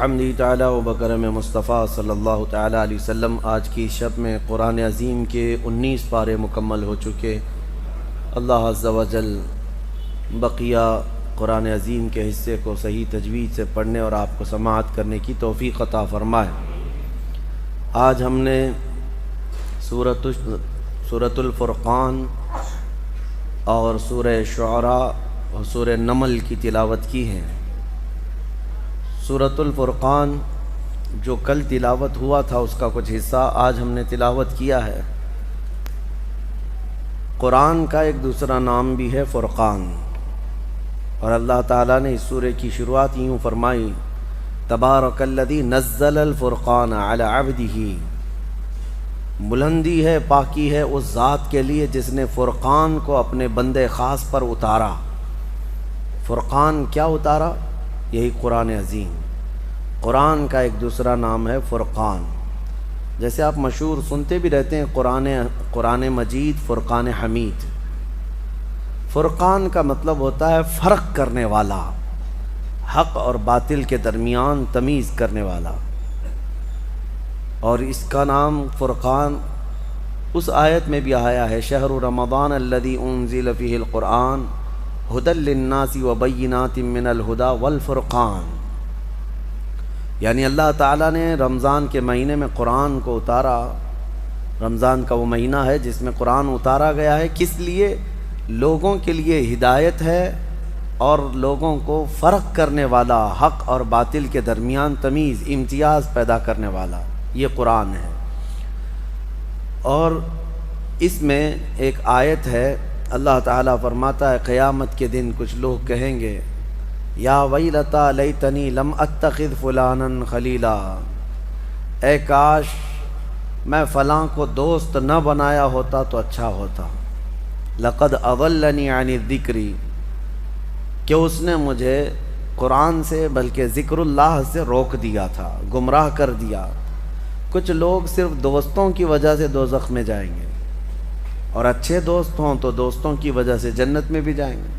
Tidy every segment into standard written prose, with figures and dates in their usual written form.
بحمدہ تعالی و بکرم مصطفیٰ صلی اللہ تعالی علیہ وسلم، آج کی شب میں قرآن عظیم کے 19 پارے مکمل ہو چکے۔ اللہ عز و جل بقیہ قرآن عظیم کے حصے کو صحیح تجوید سے پڑھنے اور آپ کو سماعت کرنے کی توفیق عطا فرمائے۔ آج ہم نے سورۃ الفرقان اور سورہ شعراء اور سورہ نمل کی تلاوت کی ہے۔ سورۃ الفرقان جو کل تلاوت ہوا تھا اس کا کچھ حصہ آج ہم نے تلاوت کیا ہے۔ قرآن کا ایک دوسرا نام بھی ہے فرقان، اور اللہ تعالیٰ نے اس سورہ کی شروعات یوں فرمائی، تبارک الذی نزل الفرقان علی عبدہ، بلندی ہے، پاکی ہے اس ذات کے لیے جس نے فرقان کو اپنے بندے خاص پر اتارا۔ فرقان کیا اتارا؟ یہی قرآن عظیم۔ قرآن کا ایک دوسرا نام ہے فرقان، جیسے آپ مشہور سنتے بھی رہتے ہیں قرآن مجید، فرقان حمید۔ فرقان کا مطلب ہوتا ہے فرق کرنے والا، حق اور باطل کے درمیان تمیز کرنے والا، اور اس کا نام فرقان اس آیت میں بھی آیا ہے، شہر رمضان الذی انزل فیہ القرآن ھدی للناس وبینات من الھدی والفرقان، یعنی اللہ تعالیٰ نے رمضان کے مہینے میں قرآن کو اتارا۔ رمضان کا وہ مہینہ ہے جس میں قرآن اتارا گیا ہے، کس لیے؟ لوگوں کے لیے ہدایت ہے اور لوگوں کو فرق کرنے والا، حق اور باطل کے درمیان تمیز، امتیاز پیدا کرنے والا، یہ قرآن ہے۔ اور اس میں ایک آیت ہے، اللہ تعالیٰ فرماتا ہے قیامت کے دن کچھ لوگ کہیں گے، یا ویلتا لیتنی لم اتخذ فلانا خلیلا، اے کاش میں فلاں کو دوست نہ بنایا ہوتا تو اچھا ہوتا، لقد اضلنی عن الذکر، کہ اس نے مجھے قرآن سے بلکہ ذکر اللہ سے روک دیا تھا، گمراہ کر دیا۔ کچھ لوگ صرف دوستوں کی وجہ سے دوزخ میں جائیں گے، اور اچھے دوست ہوں تو دوستوں کی وجہ سے جنت میں بھی جائیں گے۔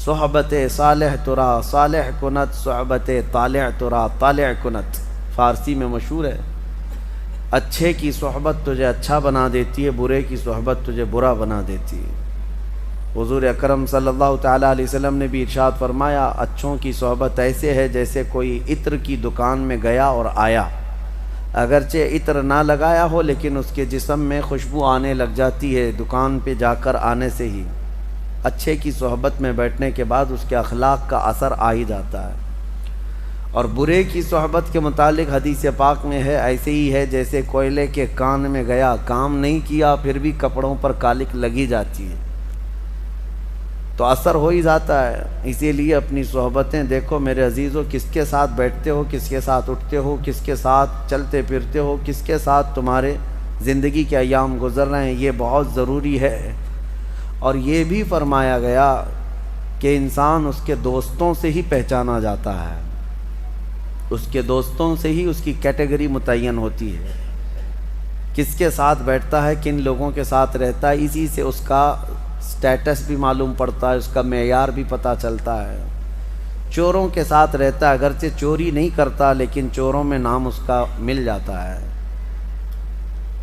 صحبت صالح ترا صالح کنت، صحبت طالع ترا طالع کنت، فارسی میں مشہور ہے۔ اچھے کی صحبت تجھے اچھا بنا دیتی ہے، برے کی صحبت تجھے برا بنا دیتی ہے۔ حضور اکرم صلی اللہ تعالیٰ علیہ وسلم نے بھی ارشاد فرمایا، اچھوں کی صحبت ایسے ہے جیسے کوئی عطر کی دکان میں گیا اور آیا، اگرچہ عطر نہ لگایا ہو لیکن اس کے جسم میں خوشبو آنے لگ جاتی ہے دکان پہ جا کر آنے سے ہی۔ اچھے کی صحبت میں بیٹھنے کے بعد اس کے اخلاق کا اثر آ ہی جاتا ہے۔ اور برے کی صحبت کے متعلق حدیث پاک میں ہے، ایسے ہی ہے جیسے کوئلے کے کان میں گیا، کام نہیں کیا پھر بھی کپڑوں پر کالک لگی جاتی ہے، تو اثر ہو ہی جاتا ہے۔ اسی لیے اپنی صحبتیں دیکھو میرے عزیزو، کس کے ساتھ بیٹھتے ہو، کس کے ساتھ اٹھتے ہو، کس کے ساتھ چلتے پھرتے ہو، کس کے ساتھ تمہارے زندگی کے ایام گزر رہے ہیں، یہ بہت ضروری ہے۔ اور یہ بھی فرمایا گیا کہ انسان اس کے دوستوں سے ہی پہچانا جاتا ہے، اس کے دوستوں سے ہی اس کی کیٹیگری متعین ہوتی ہے، کس کے ساتھ بیٹھتا ہے، کن لوگوں کے ساتھ رہتا ہے، اسی سے اس کا سٹیٹس بھی معلوم پڑتا ہے، اس کا معیار بھی پتہ چلتا ہے۔ چوروں کے ساتھ رہتا ہے، اگرچہ چوری نہیں کرتا لیکن چوروں میں نام اس کا مل جاتا ہے۔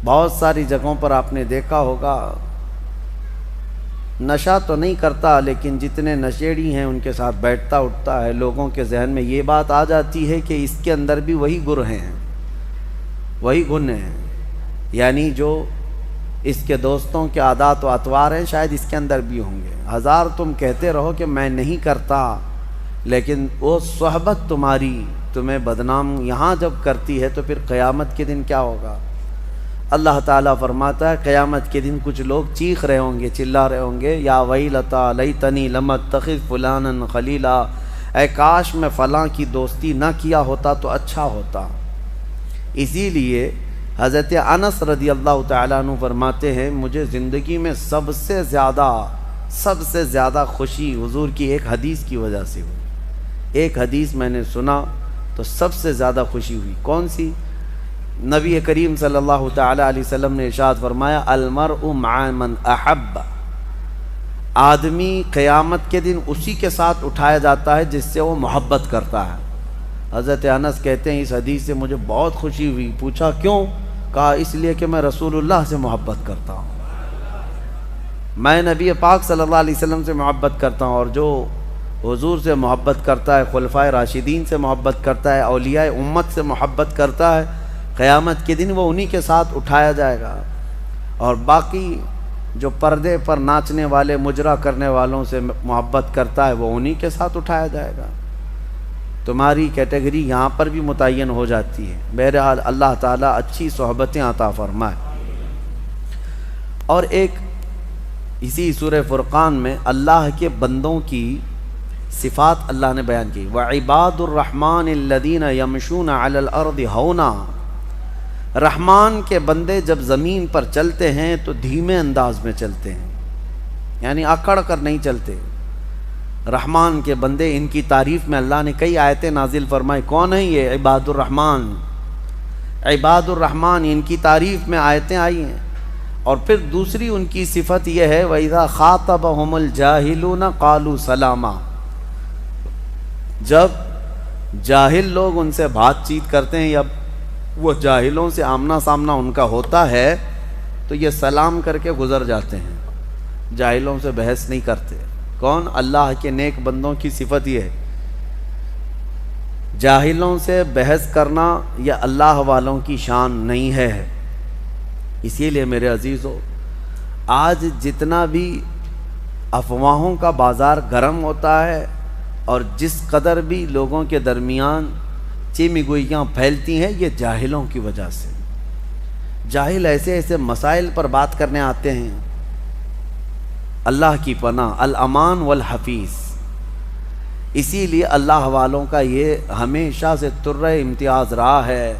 بہت ساری جگہوں پر آپ نے دیکھا ہوگا، نشہ تو نہیں کرتا لیکن جتنے نشیڑی ہیں ان کے ساتھ بیٹھتا اٹھتا ہے، لوگوں کے ذہن میں یہ بات آ جاتی ہے کہ اس کے اندر بھی وہی گر ہیں، وہی گن ہیں، یعنی جو اس کے دوستوں کے عادات و اطوار ہیں شاید اس کے اندر بھی ہوں گے۔ ہزار تم کہتے رہو کہ میں نہیں کرتا، لیکن وہ صحبت تمہاری تمہیں بدنام یہاں جب کرتی ہے تو پھر قیامت کے دن کیا ہوگا؟ اللہ تعالیٰ فرماتا ہے قیامت کے دن کچھ لوگ چیخ رہے ہوں گے، چلا رہے ہوں گے، یا ویلتا لیتنی لم اتخذ فلانا خلیلا، اے کاش میں فلاں کی دوستی نہ کیا ہوتا تو اچھا ہوتا۔ اسی لیے حضرت انس رضی اللہ تعالیٰ عنہ فرماتے ہیں، مجھے زندگی میں سب سے زیادہ خوشی حضور کی ایک حدیث کی وجہ سے ہوئی۔ ایک حدیث میں نے سنا تو سب سے زیادہ خوشی ہوئی، کون سی؟ نبی کریم صلی اللہ تعالیٰ علیہ وسلم نے ارشاد فرمایا، المرء مع من احب، آدمی قیامت کے دن اسی کے ساتھ اٹھایا جاتا ہے جس سے وہ محبت کرتا ہے۔ حضرت انس کہتے ہیں اس حدیث سے مجھے بہت خوشی ہوئی. پوچھا کیوں؟ کہا اس لیے کہ میں رسول اللہ سے محبت کرتا ہوں, میں نبی پاک صلی اللہ علیہ وسلم سے محبت کرتا ہوں, اور جو حضور سے محبت کرتا ہے, خلفائے راشدین سے محبت کرتا ہے, اولیاء امت سے محبت کرتا ہے, قیامت کے دن وہ انہی کے ساتھ اٹھایا جائے گا. اور باقی جو پردے پر ناچنے والے, مجرا کرنے والوں سے محبت کرتا ہے, وہ انہی کے ساتھ اٹھایا جائے گا. تمہاری کیٹیگری یہاں پر بھی متعین ہو جاتی ہے. بہرحال اللہ تعالیٰ اچھی صحبتیں عطا فرمائے. اور ایک اسی سورہ فرقان میں اللہ کے بندوں کی صفات اللہ نے بیان کی. وَعِبَادُ الرَّحْمَنِ الَّذِينَ يَمْشُونَ عَلَى الْأَرْضِ هَوْنًا. رحمان کے بندے جب زمین پر چلتے ہیں تو دھیمے انداز میں چلتے ہیں, یعنی اکڑ کر نہیں چلتے. رحمان کے بندے, ان کی تعریف میں اللہ نے کئی آیتیں نازل فرمائی. کون ہیں یہ؟ عباد الرحمن. عباد الرحمن, ان کی تعریف میں آیتیں آئی ہیں. اور پھر دوسری ان کی صفت یہ ہے وَإِذَا خَاطَبَهُمُ الْجَاهِلُونَ قَالُوا سَلَامًا. جب جاہل لوگ ان سے بات چیت کرتے ہیں, یا وہ جاہلوں سے آمنا سامنا ان کا ہوتا ہے, تو یہ سلام کر کے گزر جاتے ہیں, جاہلوں سے بحث نہیں کرتے. کون؟ اللہ کے نیک بندوں کی صفت یہ ہے. جاہلوں سے بحث کرنا یہ اللہ والوں کی شان نہیں ہے. اسی لیے میرے عزیزو, آج جتنا بھی افواہوں کا بازار گرم ہوتا ہے, اور جس قدر بھی لوگوں کے درمیان چیمی گوئیاں پھیلتی ہیں, یہ جاہلوں کی وجہ سے. جاہل ایسے ایسے مسائل پر بات کرنے آتے ہیں. اللہ کی پناہ, الامان والحفیظ. اسی لیے اللہ والوں کا یہ ہمیشہ سے طرہ امتیاز رہا ہے.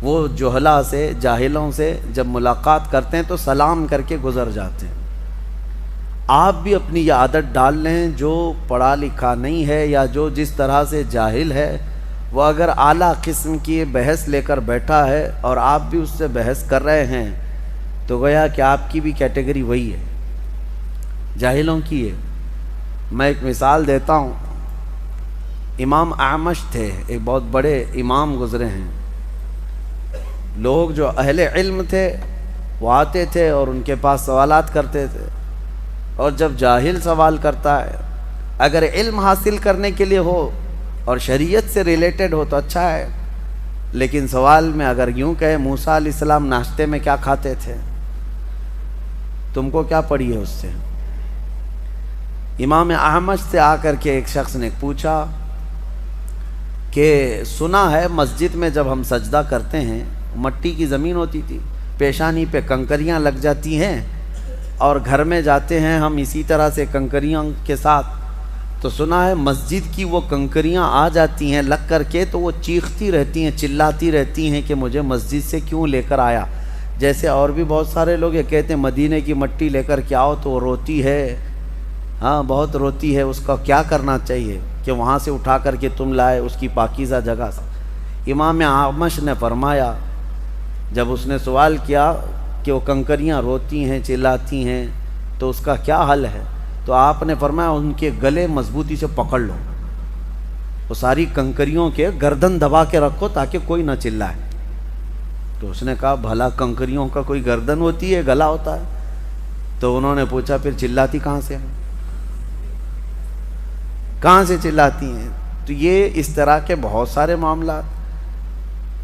وہ جہلا سے, جاہلوں سے جب ملاقات کرتے ہیں تو سلام کر کے گزر جاتے ہیں. آپ بھی اپنی یہ عادت ڈال لیں, جو پڑھا لکھا نہیں ہے یا جو جس طرح سے جاہل ہے, وہ اگر اعلیٰ قسم کی بحث لے کر بیٹھا ہے اور آپ بھی اس سے بحث کر رہے ہیں, تو گویا کہ آپ کی بھی کیٹیگری وہی ہے, جاہلوں کی ہے. میں ایک مثال دیتا ہوں. امام اعمش تھے, ایک بہت بڑے امام گزرے ہیں. لوگ جو اہل علم تھے وہ آتے تھے اور ان کے پاس سوالات کرتے تھے. اور جب جاہل سوال کرتا ہے, اگر علم حاصل کرنے کے لیے ہو اور شریعت سے ریلیٹڈ ہو تو اچھا ہے, لیکن سوال میں اگر یوں کہے موسیٰ علیہ السلام ناشتے میں کیا کھاتے تھے, تم کو کیا پڑی ہے اس سے؟ امام احمد سے آ کر کے ایک شخص نے پوچھا کہ سنا ہے مسجد میں جب ہم سجدہ کرتے ہیں, مٹی کی زمین ہوتی تھی, پیشانی پہ کنکریاں لگ جاتی ہیں, اور گھر میں جاتے ہیں ہم اسی طرح سے کنکریاں کے ساتھ, تو سنا ہے مسجد کی وہ کنکریاں آ جاتی ہیں لگ کر کے, تو وہ چیختی رہتی ہیں, چلاتی رہتی ہیں کہ مجھے مسجد سے کیوں لے کر آیا. جیسے اور بھی بہت سارے لوگ یہ کہتے ہیں مدینے کی مٹی لے کر کے آؤ, تو وہ روتی ہے, ہاں بہت روتی ہے, اس کا کیا کرنا چاہیے کہ وہاں سے اٹھا کر کے تم لائے اس کی پاکیزہ جگہ سے. امام اعمش نے فرمایا, جب اس نے سوال کیا کہ وہ کنکریاں روتی ہیں, چلاتی ہیں, تو اس کا کیا حل ہے, تو آپ نے فرمایا ان کے گلے مضبوطی سے پکڑ لو, وہ ساری کنکریوں کے گردن دبا کے رکھو تاکہ کوئی نہ چلائے. تو اس نے کہا بھلا کنکریوں کا کوئی گردن ہوتی ہے, گلا ہوتا ہے؟ تو انہوں نے پوچھا پھر چلاتی کہاں سے ہیں, کہاں سے چلاتی ہیں؟ تو یہ اس طرح کے بہت سارے معاملات.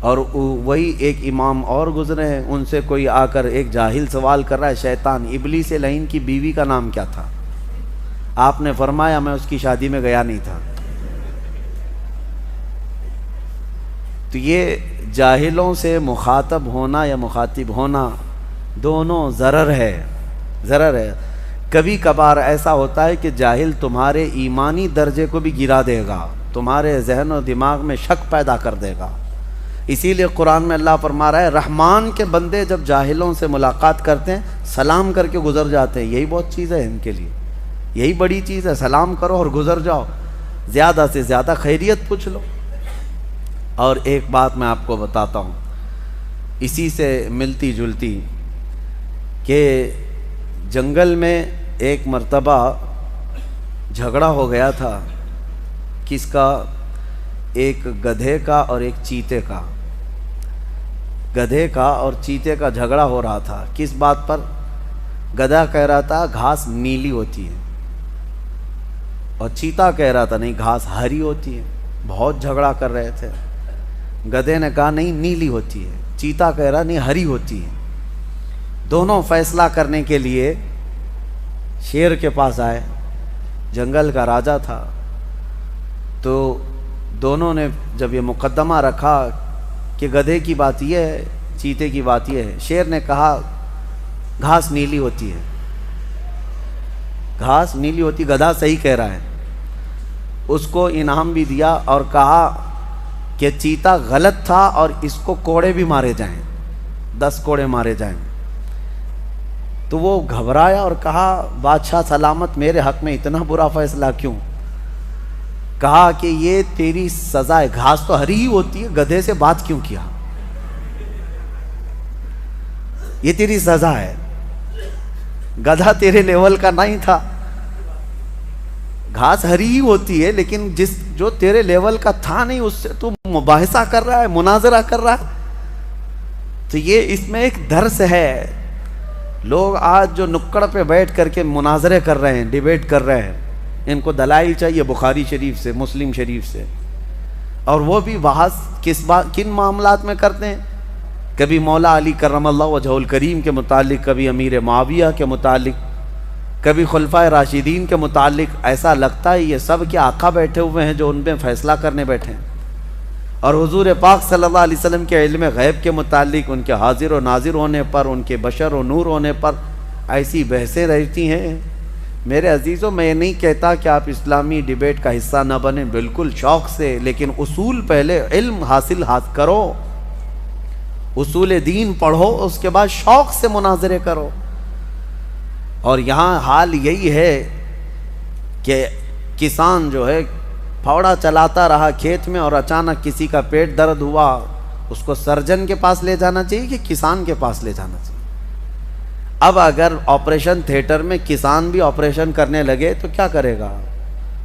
اور وہی ایک امام اور گزرے ہیں, ان سے کوئی آ کر ایک جاہل سوال کر رہا ہے, شیطان ابلیس لعین کی بیوی کا نام کیا تھا؟ آپ نے فرمایا میں اس کی شادی میں گیا نہیں تھا. تو یہ جاہلوں سے مخاطب ہونا یا مخاطب ہونا دونوں ضرر ہے, ضرر ہے. کبھی کبھار ایسا ہوتا ہے کہ جاہل تمہارے ایمانی درجے کو بھی گرا دے گا, تمہارے ذہن و دماغ میں شک پیدا کر دے گا. اسی لیے قرآن میں اللہ فرما رہا ہے رحمان کے بندے جب جاہلوں سے ملاقات کرتے ہیں سلام کر کے گزر جاتے ہیں. یہی بہت چیز ہے ان کے لیے, یہی بڑی چیز ہے, سلام کرو اور گزر جاؤ, زیادہ سے زیادہ خیریت پوچھ لو. اور ایک بات میں آپ کو بتاتا ہوں اسی سے ملتی جلتی, کہ جنگل میں ایک مرتبہ جھگڑا ہو گیا تھا. کس کا؟ ایک گدھے کا اور ایک چیتے کا، گدھے کا اور چیتے کا جھگڑا ہو رہا تھا۔ کس بات پر؟ گدھا کہہ رہا تھا گھاس نیلی ہوتی ہے، اور چیتا کہہ رہا تھا نہیں گھاس ہری ہوتی ہے۔ بہت جھگڑا کر رہے تھے۔ گدھے نے کہا نہیں نیلی ہوتی ہے، چیتا کہہ رہا نہیں ہری ہوتی ہے۔ دونوں فیصلہ کرنے کے لیے شیر کے پاس آئے، جنگل کا راجا تھا۔ تو دونوں نے جب یہ مقدمہ رکھا کہ گدھے کی بات یہ ہے، چیتے کی بات یہ ہے، شیر نے کہا گھاس نیلی ہوتی ہے، گھاس نیلی ہوتی، گدھا صحیح کہہ رہا ہے۔ اس کو انعام بھی دیا اور کہا کہ چیتا غلط تھا اور اس کو کوڑے بھی مارے جائیں، 10 کوڑے مارے جائیں۔ تو وہ گھبرایا اور کہا بادشاہ سلامت، میرے حق میں اتنا برا فیصلہ کیوں؟ کہا کہ یہ تیری سزا ہے، گھاس تو ہری ہی ہوتی ہے، گدھے سے بات کیوں کیا؟ یہ تیری سزا ہے، گدھا تیرے لیول کا نہیں تھا، گھاس ہری ہی ہوتی ہے، لیکن جو تیرے لیول کا تھا نہیں اس سے تو مباحثہ کر رہا ہے، مناظرہ کر رہا ہے۔ تو یہ اس میں ایک درس ہے۔ لوگ آج جو نکڑ پہ بیٹھ کر کے مناظرے کر رہے ہیں، ڈیبیٹ کر رہے ہیں، ان کو دلائل چاہیے بخاری شریف سے، مسلم شریف سے، اور وہ بھی بحث کن معاملات میں کرتے ہیں؟ کبھی مولا علی کرم اللہ وجہہ الکریم کے متعلق، کبھی امیر معاویہ کے متعلق، کبھی خلفائے راشدین کے متعلق۔ ایسا لگتا ہے یہ سب کے آقا بیٹھے ہوئے ہیں جو ان میں فیصلہ کرنے بیٹھے ہیں۔ اور حضور پاک صلی اللہ علیہ وسلم کے علم غیب کے متعلق، ان کے حاضر و ناظر ہونے پر، ان کے بشر و نور ہونے پر ایسی بحثیں رہتی ہیں۔ میرے عزیزوں، میں یہ نہیں کہتا کہ آپ اسلامی ڈیبیٹ کا حصہ نہ بنیں، بالکل شوق سے، لیکن اصول پہلے علم حاصل کرو، اصول دین پڑھو، اس کے بعد شوق سے مناظرے کرو۔ اور یہاں حال یہی ہے کہ کسان جو ہے پھاوڑا چلاتا رہا کھیت میں، اور اچانک کسی کا پیٹ درد ہوا، اس کو سرجن کے پاس لے جانا چاہیے کہ کسان کے پاس لے جانا چاہیے؟ اب اگر آپریشن تھیٹر میں کسان بھی آپریشن کرنے لگے تو کیا کرے گا؟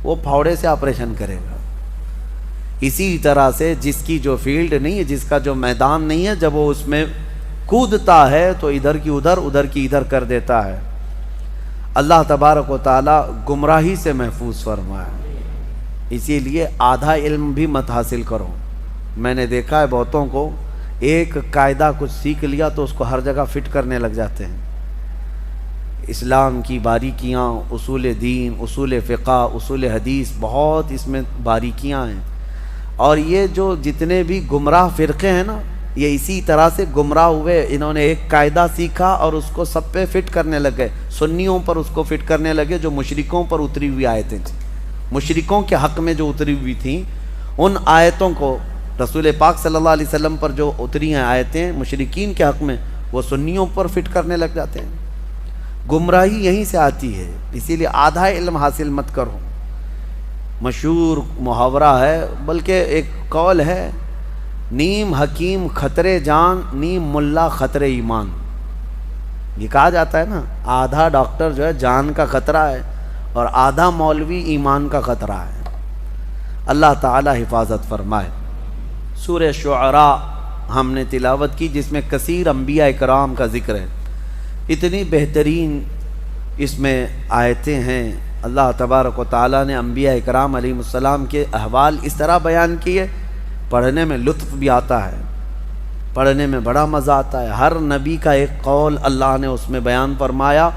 وہ پھاوڑے سے آپریشن کرے گا۔ اسی طرح سے جس کی جو فیلڈ نہیں ہے، جس کا جو میدان نہیں ہے، جب وہ اس میں کودتا ہے تو ادھر کی ادھر، ادھر کی ادھر کر دیتا ہے۔ اللہ تبارک و تعالی گمراہی سے محفوظ فرمائے۔ اسی لیے آدھا علم بھی مت حاصل کرو۔ میں نے دیکھا ہے بہتوں کو، ایک قاعدہ کچھ سیکھ لیا تو اس کو ہر جگہ فٹ کرنے لگ جاتے ہیں۔ اسلام کی باریکیاں، اصول دین، اصول فقہ، اصول حدیث، بہت اس میں باریکیاں ہیں۔ اور یہ جو جتنے بھی گمراہ فرقے ہیں نا، یہ اسی طرح سے گمراہ ہوئے۔ انہوں نے ایک قاعدہ سیکھا اور اس کو سب پہ فٹ کرنے لگے، سنیوں پر اس کو فٹ کرنے لگے جو مشرکوں پر اتری ہوئی آیتیں تھیں، مشرکوں کے حق میں جو اتری ہوئی تھیں، ان آیتوں کو رسول پاک صلی اللہ علیہ وسلم پر جو اتری ہیں آیتیں مشرکین کے حق میں، وہ سنیوں پر فٹ کرنے لگ جاتے ہیں۔ گمراہی یہیں سے آتی ہے، اسی لیے آدھا علم حاصل مت کرو۔ مشہور محاورہ ہے، بلکہ ایک قول ہے، نیم حکیم خطرے جان، نیم ملا خطرے ایمان۔ یہ کہا جاتا ہے نا، آدھا ڈاکٹر جو ہے جان کا خطرہ ہے اور آدھا مولوی ایمان کا خطرہ ہے۔ اللہ تعالی حفاظت فرمائے۔ سورہ شعراء ہم نے تلاوت کی، جس میں کثیر انبیاء اکرام کا ذکر ہے۔ اتنی بہترین اس میں آیتیں ہیں۔ اللہ تبارک و تعالیٰ نے انبیاء اکرام علیہ السلام کے احوال اس طرح بیان کیے، پڑھنے میں لطف بھی آتا ہے، پڑھنے میں بڑا مزہ آتا ہے۔ ہر نبی کا ایک قول اللہ نے اس میں بیان فرمایا۔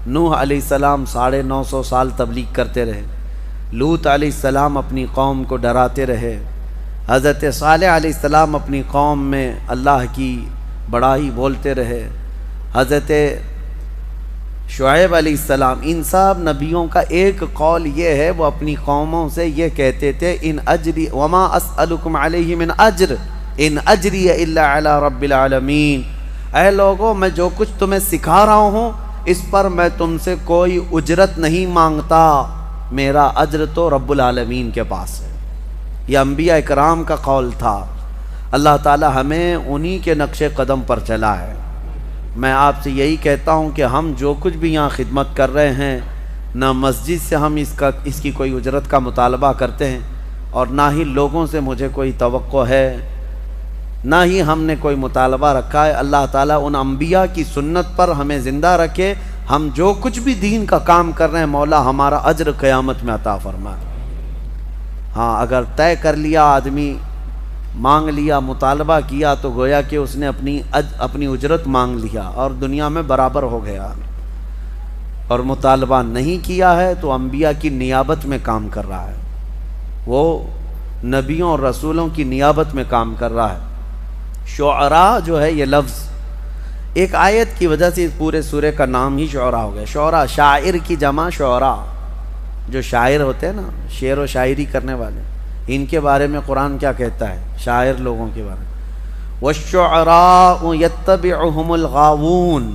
نوح علیہ السلام 950 سال تبلیغ کرتے رہے، لوط علیہ السلام اپنی قوم کو ڈراتے رہے، حضرت صالح علیہ السلام اپنی قوم میں اللہ کی بڑائی بولتے رہے، حضرت شعیب علیہ السلام، ان سب نبیوں کا ایک قول یہ ہے، وہ اپنی قوموں سے یہ کہتے تھے، ان اجری وما اسألکم علیہ من اجر ان اجری الا علی رب العالمین۔ اے لوگوں، میں جو کچھ تمہیں سکھا رہا ہوں اس پر میں تم سے کوئی اجرت نہیں مانگتا، میرا اجر تو رب العالمین کے پاس ہے۔ یہ انبیاء اکرام کا قول تھا۔ اللہ تعالی ہمیں انہی کے نقش قدم پر چلا ہے۔ میں آپ سے یہی کہتا ہوں کہ ہم جو کچھ بھی یہاں خدمت کر رہے ہیں، نہ مسجد سے ہم اس کی کوئی اجرت کا مطالبہ کرتے ہیں، اور نہ ہی لوگوں سے مجھے کوئی توقع ہے، نہ ہی ہم نے کوئی مطالبہ رکھا ہے۔ اللہ تعالیٰ ان انبیاء کی سنت پر ہمیں زندہ رکھے، ہم جو کچھ بھی دین کا کام کر رہے ہیں مولا ہمارا اجر قیامت میں عطا فرمائے۔ ہاں اگر طے کر لیا آدمی، مانگ لیا، مطالبہ کیا، تو گویا کہ اس نے اپنی اجرت مانگ لیا اور دنیا میں برابر ہو گیا، اور مطالبہ نہیں کیا ہے تو انبیاء کی نیابت میں کام کر رہا ہے، وہ نبیوں اور رسولوں کی نیابت میں کام کر رہا ہے۔ شعراء جو ہے یہ لفظ ایک آیت کی وجہ سے پورے سورے کا نام ہی شعراء ہو گیا۔ شعراء شاعر کی جمع شعراء، جو شاعر ہوتے ہیں نا، شعر و شاعری کرنے والے، ان کے بارے میں قرآن کیا کہتا ہے؟ شاعر لوگوں کے بارے میں وَالشُّعَرَاءُ يَتَّبِعُهُمُ الْغَاوُونَ،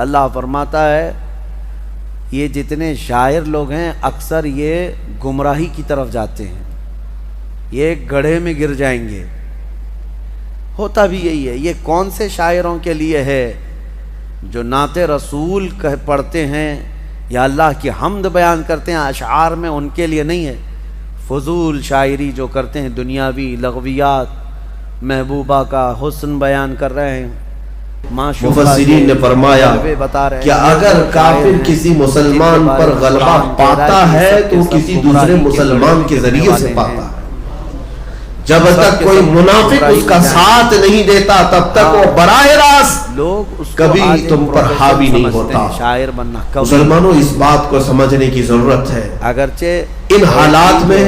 اللہ فرماتا ہے یہ جتنے شاعر لوگ ہیں اکثر یہ گمراہی کی طرف جاتے ہیں، یہ گڑھے میں گر جائیں گے۔ ہوتا بھی یہی ہے۔ یہ کون سے شاعروں کے لیے ہے؟ جو نعت رسول پڑھتے ہیں یا اللہ کی حمد بیان کرتے ہیں اشعار میں، ان کے لیے نہیں ہے۔ فضول شاعری جو کرتے ہیں، دنیاوی لغویات، محبوبہ کا حسن بیان کر رہے ہیں۔ مفسرین نے فرمایا کہ اگر کافر کسی مسلمان پر غلبہ پاتا ہے تو کسی دوسرے مسلمان کے ذریعے سے پاتا ہے، جب تک کوئی منافق اس کا ساتھ نہیں دیتا تب تک وہ براہ راست کبھی تم پر حاوی نہیں ہوتا۔ شاعر بننا مسلمانوں اس بات کو سمجھنے کی ضرورت ہے۔ اگرچہ ان حالات میں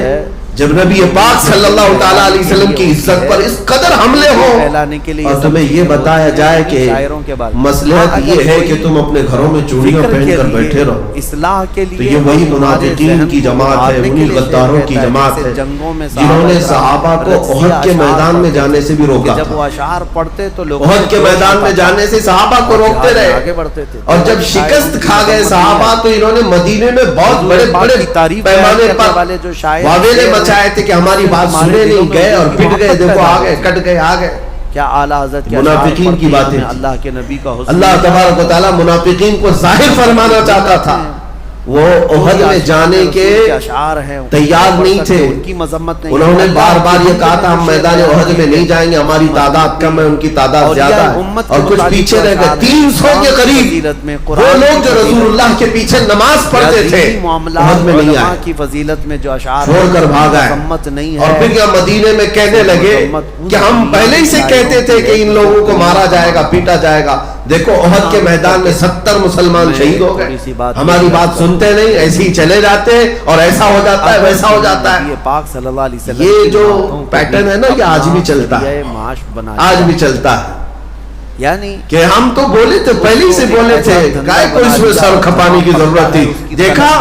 جب نبی پاک صلی اللہ تعالیٰ علیہ وسلم کی عزت پر اس قدر حملے ہوں اور تمہیں یہ بتایا جائے کہ مصلحت یہ ہے کہ تم اپنے گھروں میں چوڑیاں پہن کر بیٹھے رہو، اصلاح کے لیے، تو یہ وہی منافقین کی جماعت ہے، انہی غداروں کی جماعت ہے جنہوں نے صحابہ کو احد کے میدان میں جانے سے بھی روکا جب وہ اشعار پڑھتے تو لوگ احد کے میدان میں جانے سے صحابہ کو روکتے رہے، اور جب شکست کھا گئے صحابہ تو انہوں نے مدینے میں بہت بڑے بڑے پیمانے پر واویلے چاہے تھے کہ ہماری بات سنے نہیں، گئے اور پٹ گئے، دیکھو آگئے، کٹ گئے، آگئے۔ کیا اعلیٰ حضرت منافقین کی باتیں، اللہ کے نبی کا حسن، اللہ تبارک و تعالیٰ منافقین کو ظاہر فرمانا چاہتا تھا۔ وہ احد میں جانے کے تیار نہیں تھے، انہوں نے بار بار یہ کہا تھا ہم میدان احد میں نہیں جائیں گے، ہماری تعداد کم ہے، ان کی تعداد زیادہ ہے، اور کچھ پیچھے رہ گئے۔ 300 کے قریب وہ لوگ جو رسول اللہ کے پیچھے نماز پڑھتے تھے احد میں نہیں آئے، کی فضیلت میں جو اشعار چھوڑ کر بھاگ آئے، اور پھر یہ مدینے میں کہنے لگے کہ ہم پہلے ہی سے کہتے تھے کہ ان لوگوں کو مارا جائے گا، پیٹا جائے گا۔ دیکھو احد کے میدان میں 70 مسلمان شہید ہو گئے، ہماری بات سنتے نہیں، ایسے ہی چلے جاتے ہیں، اور ایسا ہو جاتا ہے ویسا ہو جاتا ہے۔ یہ جو پیٹرن ہے نا یہ آج بھی چلتا ہے، آج بھی چلتا ہے، یعنی کہ ہم تو بولے تھے، پہلے ہی سے بولے تھے، کائے کو اس میں سر کھپانے کی ضرورت تھی؟ دیکھا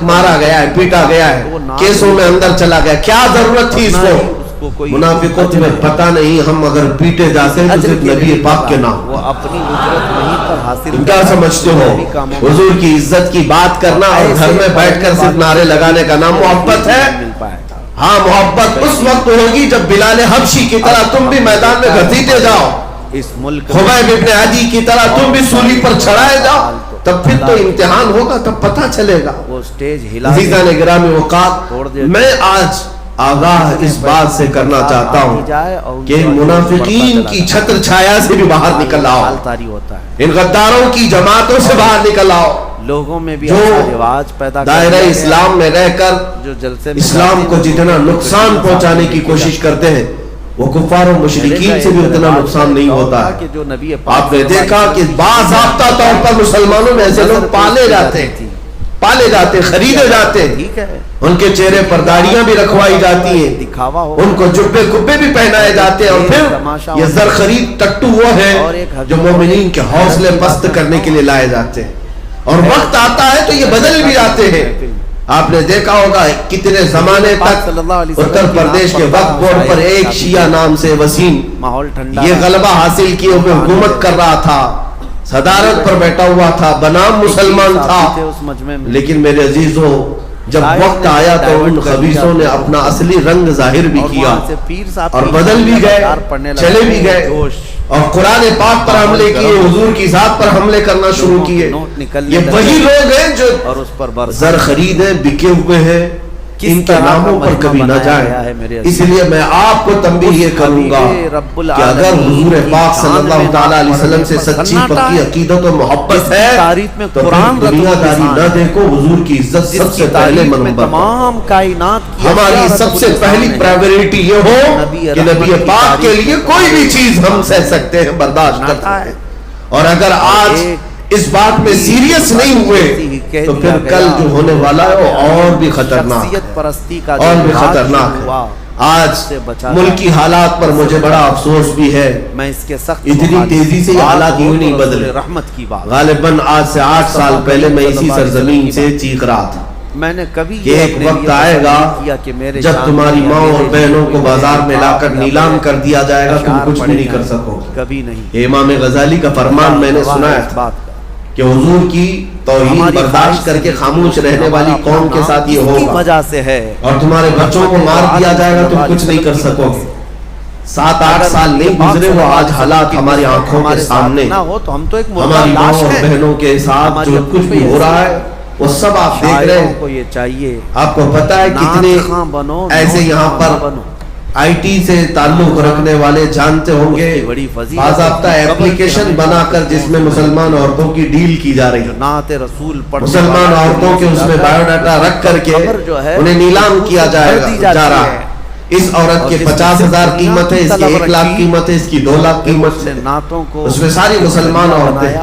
مارا گیا ہے، پیٹا گیا ہے، کیسوں میں اندر چلا گیا، کیا ضرورت تھی اس کو؟ منافقوں تمہیں پتہ نہیں ہم اگر پیٹے جاتے ہیں تو صرف نبی پاک کے نام، وہ اپنی اجرت وہیں پر حاصل، کیا سمجھتے ہو؟ حضور کی عزت کی بات کرنا اور گھر میں بیٹھ کر صرف نعرے لگانے کا نام محبت ہے؟ ہاں محبت اس وقت ہوگی جب بلال حبشی کی طرح تم بھی میدان میں گھسیٹے جاؤ، اس ملک خبیب ابن عدی کی طرح تم بھی سولی پر چڑھائے جاؤ، تب پھر تو امتحان ہوگا، تب پتہ چلے گا۔ وہ سٹیج ہلا، عزیزان گرامی وقات، میں آج آگاہ اس بات سے کرنا چاہتا ہوں کہ منافقین کی چھتر چھایا سے بھی باہر نکل آؤ، ان غداروں کی جماعتوں سے باہر نکل آؤ، لوگوں میں بھی جو رواج پیدا دائرہ اسلام میں رہ کر اسلام کو جتنا نقصان پہنچانے کی کوشش کرتے ہیں وہ کفار و مشرکین سے بھی اتنا نقصان نہیں ہوتا ہے۔ آپ نے دیکھا کہ باضابطہ طور پر مسلمانوں میں ایسے لوگ پالے جاتے، خریدے جاتے ہیں، ان کے چہرے پر داڑیاں بھی رکھوائی جاتی ہیں، ان کو جبے کبے بھی پہنائے جاتے ہیں، اور پھر یہ زر خرید ٹٹو وہ ہے جو مومنین کے حوصلے پست کرنے کے لیے لائے جاتے ہیں، اور وقت آتا ہے تو یہ بدل بھی جاتے ہیں۔ آپ نے دیکھا ہوگا کتنے زمانے تک اتر پردیش کے وقت بورڈ پر ایک شیعہ نام سے وسیم یہ غلبہ حاصل کیے ہوئے حکومت کر رہا تھا، صدارت پر بیٹھا ہوا تھا، بنام مسلمان تھا، لیکن میرے عزیزوں جب وقت آیا تو ان خبیثوں نے اپنا اصلی رنگ ظاہر بھی کیا اور بدل بھی گئے، چلے بھی گئے، اور قرآن پاک پر حملے کیے، حضور کی ذات پر حملے کرنا شروع کیے۔ یہ وہی لوگ ہیں جو زر خرید ہیں، بکے ہوئے ہیں، ان کے ناموں پر کبھی نہ جائیں. اس لیے میں آپ کو تنبیہ یہ کروں گا کہ اگر حضور پاک صلی اللہ تعالیٰ علیہ وسلم سے سچی پکی عقیدت و محبت ہے تو پھر دنیا داری نہ دیکھو. حضور کی عزت سب سے پہلے منبر پر. ہماری سب سے پہلی پرائیورٹی یہ ہو کہ نبی پاک کے لیے کوئی بھی چیز ہم سہ سکتے ہیں, برداشت کر سکتے ہیں. اور اگر آج اس بات میں سیریس نہیں ہوئے تو پھر کل جو ہونے والا ہے وہ اور بھی خطرناک اور بھی خطرناک ہے. آج ملکی حالات پر مجھے بڑا افسوس بھی ہے, اتنی تیزی سے یہ حالات یوں نہیں بدلے. غالباً آج سے 8 سال پہلے میں اسی سرزمین سے چیخ رہا تھا میں نے کبھی کہ ایک وقت آئے گا جب تمہاری ماں اور بہنوں کو بازار میں لا کر نیلام کر دیا جائے گا, تم کچھ بھی نہیں کر سکو. کبھی نہیں. امام غزالی کا فرمان میں نے سنا ہے کہ حضور کی توہین برداشت کر کے خاموش رہنے والی قوم کے ساتھ یہ ہوگا وجہ سے ہے, اور تمہارے بچوں کو مار دیا جائے گا, تم کچھ نہیں کر سکو گے. 7-8 سال نہیں گزرے وہ آج حالات ہماری آنکھوں کے سامنے, ہماری ماں اور بہنوں کے ساتھ جو کچھ بھی ہو رہا ہے وہ سب آپ دیکھ رہے ہیں. یہ چاہیے آپ کو پتا ہے کتنے ایسے یہاں پر آئی ٹی سے تعلق رکھنے والے جانتے ہوں گے باضابطہ ایپلیکیشن بنا کر جس میں مسلمان عورتوں کی ڈیل کی جا رہی ہے. مسلمان عورتوں کے اس میں بایو ڈاٹا رکھ کر کے انہیں نیلام کیا جا رہا ہے. اس عورت کے 50,000 قیمت ہے, اس کی 1 لاکھ قیمت ہے, اس کی 2 لاکھ قیمت ہے. اس میں ساری مسلمان عورتیں.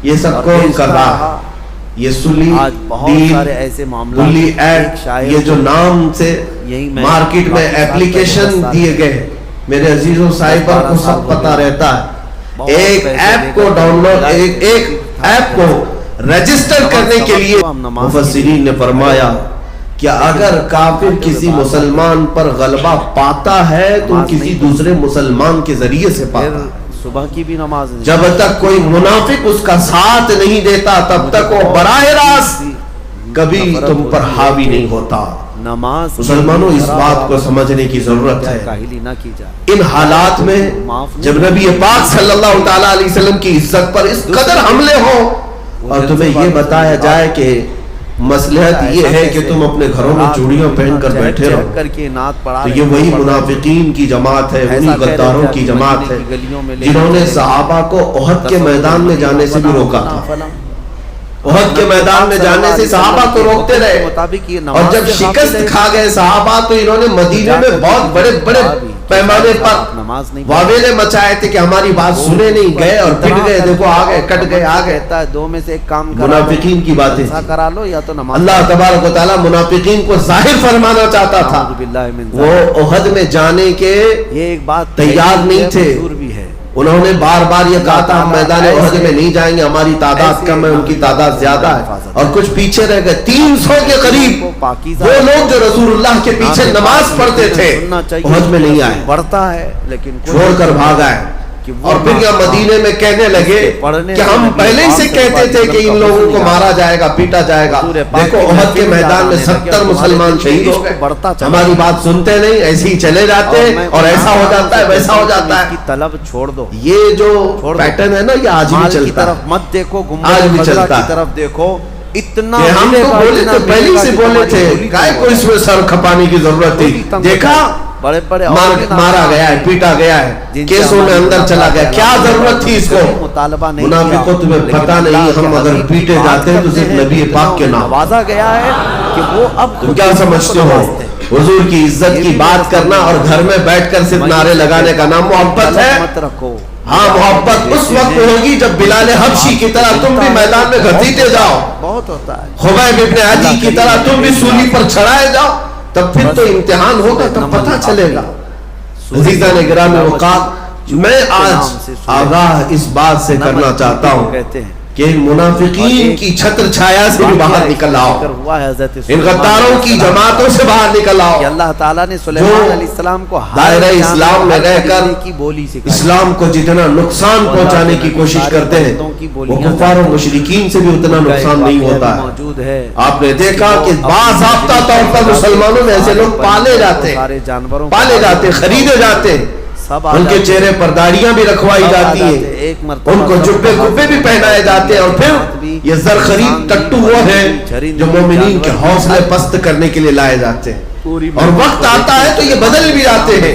یہ سب کون کر رہا ہے؟ یہ سلی ڈیل ایپ, یہ جو نام سے مارکیٹ میں ایپلیکیشن دیے گئے, میرے عزیزوں صاحبہ کو سب پتا رہتا ہے. ایک ایپ کو ڈاؤن لوڈ, ایک ایپ کو رجسٹر کرنے کے لیے مفسرین نے فرمایا کہ اگر کافر کسی مسلمان پر غلبہ پاتا ہے تو کسی دوسرے مسلمان کے ذریعے سے پاتا ہے. صبح کی بھی نماز نہیں. جب تک کوئی منافق اس کا ساتھ نہیں دیتا تب تک وہ براہ راست کبھی تم پر حاوی نہیں ہوتا. نماز مسلمانوں اس بات کو سمجھنے کی ضرورت ہے. ان حالات میں جب نبی پاک صلی اللہ تعالیٰ علیہ وسلم کی عزت پر اس قدر حملے ہو اور تمہیں یہ بتایا جائے کہ مصلحت یہ ہے کہ تم اپنے گھروں میں چوڑیاں پہن کر بیٹھے رہو, تو یہ وہی منافقین کی جماعت ہے, وہی غداروں کی جماعت ہے جنہوں نے صحابہ کو احد کے میدان میں جانے سے بھی روکا تھا. احد کے میدان میں جانے سے صحابہ کو روکتے رہے, اور جب شکست کھا گئے صحابہ تو انہوں نے مدینے میں بہت بڑے بڑے پیمانے پر واویلے مچائے تھے کہ ہماری بات سنے نہیں, گئے اور پٹ گئے, دیکھو آگئے, کٹ گئے, آگئے. دو میں سے ایک کام منافقین کی باتیں کرا لو یا تو نماز. اللہ تبارک و تعالیٰ منافقین کو ظاہر فرمانا چاہتا تھا, وہ احد میں جانے کے تیار نہیں تھے. انہوں نے بار بار یہ کہا تھا ہم میدان احد میں نہیں جائیں گے, ہماری تعداد کم ہے, ان کی تعداد زیادہ ہے, اور کچھ پیچھے رہ گئے. 300 کے قریب وہ لوگ جو رسول اللہ کے پیچھے نماز پڑھتے تھے احد میں نہیں آئے, پڑھتا ہے لیکن چھوڑ کر بھاگ آئے. اور پھر یہ مدینے میں کہنے لگے کہ ہم پہلے ہی سے کہتے تھے کہ ان لوگوں کو مارا جائے گا, پیٹا جائے گا. دیکھو احد کے میدان میں 70 مسلمان شہید ہو گئے, ہماری بات سنتے نہیں, ایسے ہی چلے جاتے اور ایسا ہو جاتا ہے ویسا ہو جاتا ہے. طلب چھوڑ دو. یہ جو پیٹرن ہے نا یہ آج بھی چلتا ہے, مت دیکھو آج بھی چلتا ہے. طرف دیکھو اتنا ہم تو بولے تو پہلے سے بولے تھے کائے کو اس میں سر کھپانے کی ضرورت تھی. دیکھا بڑے بڑے مارا گیا ہے, پیٹا گیا ہے, کیسوں میں اندر چلا گیا, کیا ضرورت تھی اس کو. منافقوں تمہیں پتہ نہیں ہم اگر پیٹے جاتے ہیں تو صرف نبی پاک کے نام نوازا گیا ہے کہ وہ اب تم کیا سمجھتے ہو حضور کی عزت کی بات کرنا اور گھر میں بیٹھ کر صرف نعرے لگانے کا نام محبت ہے؟ مت رکھو. ہاں محبت اس وقت ہوگی جب بلال حبشی کی طرح تم بھی میدان میں گھسیٹے جاؤ, بہت ہوتا ہے. خبیب ابن عدی کی طرح تم بھی سولی پر چڑھائے جاؤ, تب پھر تو امتحان ہوگا, تب پتہ چلے گا. عزیزان گرامی وقات, میں آج آگاہ اس بات سے کرنا چاہتا ہوں کہ ان منافقین کی چھتر چھایا سے بھی باہر نکل آؤ, ان غداروں کی جماعتوں سے باہر نکل آؤ. اللہ تعالیٰ نے سلیمان علیہ السلام کو دائرہ اسلام میں رہ کر اسلام کو جتنا نقصان پہنچانے کی کوشش کرتے ہیں وہ کفار و مشرکین سے بھی اتنا نقصان نہیں ہوتا ہے. آپ نے دیکھا کہ باضابطہ طور پر مسلمانوں میں ایسے لوگ پالے جاتے, خریدے جاتے, ان کے چہرے پر داڑیاں بھی رکھوائی جاتی ہیں، ان کو جبے کبے بھی پہنائے جاتے ہیں، اور پھر یہ زرخرید ٹٹو وہ ہیں جو مومنین کے حوصلے پست کرنے کے لیے لائے جاتے ہیں، اور وقت آتا ہے تو یہ بدل بھی جاتے ہیں۔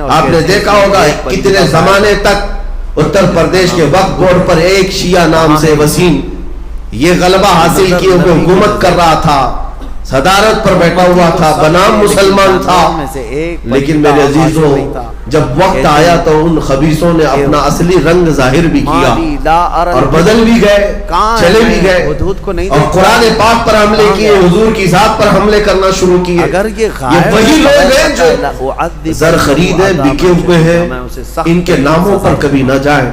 آپ نے دیکھا ہوگا کتنے زمانے تک اتر پردیش کے وقت بورڈ پر ایک شیعہ نام سے وسیم یہ غلبہ حاصل کیے ہوئے حکومت کر رہا تھا، صدارت پر بیٹھا ہوا تھا، بنام مسلمان تھا، لیکن میرے عزیزوں جب وقت آیا تو ان خبیثوں نے اپنا اصلی رنگ ظاہر بھی کیا اور بدل بھی گئے، چلے بھی گئے، اور قرآن پاک پر حملے کیے، حضور کی ذات پر حملے کرنا شروع کیے۔ یہ وہی لوگ ہیں جو زر خریدے بکے ہوئے ہیں، ان کے ناموں پر کبھی نہ جائیں۔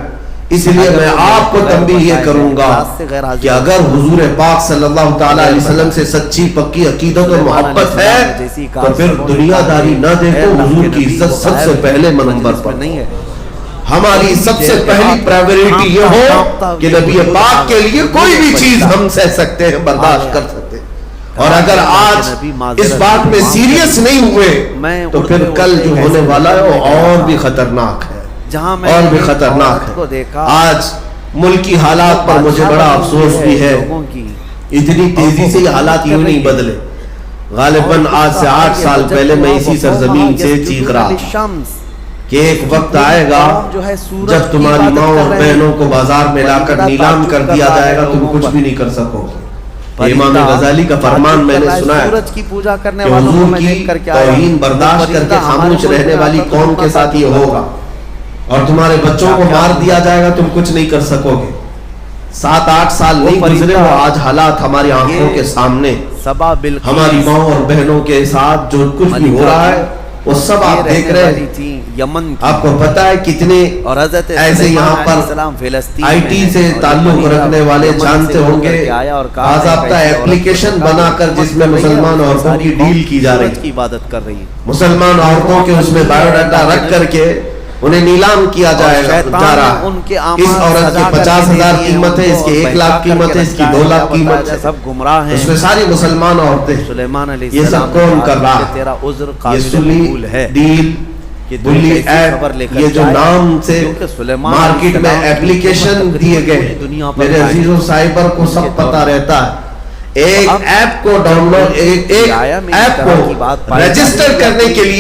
اس لیے میں آپ کو تنبیہ یہ کروں گا کہ اگر حضور پاک صلی اللہ تعالیٰ علیہ وسلم سے سچی پکی عقیدت اور محبت ہے تو پھر دنیا داری نہ دیکھو، حضور کی عزت سب سے پہلے نمبر پر ہے۔ ہماری سب سے پہلی پرائیورٹی یہ ہو کہ نبی پاک کے لیے کوئی بھی چیز ہم سہ سکتے ہیں، برداشت کر سکتے ہیں، اور اگر آج اس بات میں سیریس نہیں ہوئے تو پھر کل جو ہونے والا ہے وہ اور بھی خطرناک ہے، اور بھی خطرناک ہے۔ آج ملکی حالات پر مجھے بڑا افسوس بھی ہے، اتنی تیزی سے یہ حالات یوں نہیں بدلے۔ غالباً آج سے 8 سال پہلے میں اسی سرزمین سے چیخ رہا تھا کہ ایک وقت آئے گا جب تمہاری ماں اور بہنوں کو بازار میں لا کر نیلام کر دیا جائے گا، تم کچھ بھی نہیں کر سکو گے۔ امام غزالی کا فرمان میں نے سنا ہے کہ حضور کی توہین برداشت کر کے خاموش رہنے والی قوم کے ساتھ یہ ہوگا، اور تمہارے بچوں کو مار دیا جائے گا، تم کچھ نہیں کر سکو گے۔ 7-8 سال نہیں گزرے وہ آج حالات ہماری آنکھوں کے سامنے، ہماری ماں اور بہنوں کے ساتھ جو کچھ بھی ہو رہا ہے وہ سب آپ دیکھ رہے ہیں۔ آپ کو پتا ہے کتنے ایسے یہاں پر آئی ٹی سے تعلق رکھنے والے جانتے ہوں گے، باضابطہ ایپلیکیشن بنا کر جس میں مسلمان عورتوں کی ڈیل کی جا رہی ہے، مسلمان عورتوں کے اس میں بایو ڈاٹا رکھ کر کے انہیں نیلام کیا جا رہا ہے۔ اس عورت کی 50,000 قیمت ہے، اس کی 1 لاکھ قیمت ہے، اس کی 2 لاکھ قیمت ہے، اس میں ساری مسلمان عورتیں۔ یہ سب کون کر رہا ہے؟ یہ سلی ڈیل بلی ایپ، یہ جو نام سے مارکیٹ میں ایپلیکیشن دیے گئے، میرے عزیزوں سائبر کو سب پتا رہتا ہے۔ ایک ایپ کو ڈاؤن لوڈ، ایک ایپ کو رجسٹر کرنے کے لیے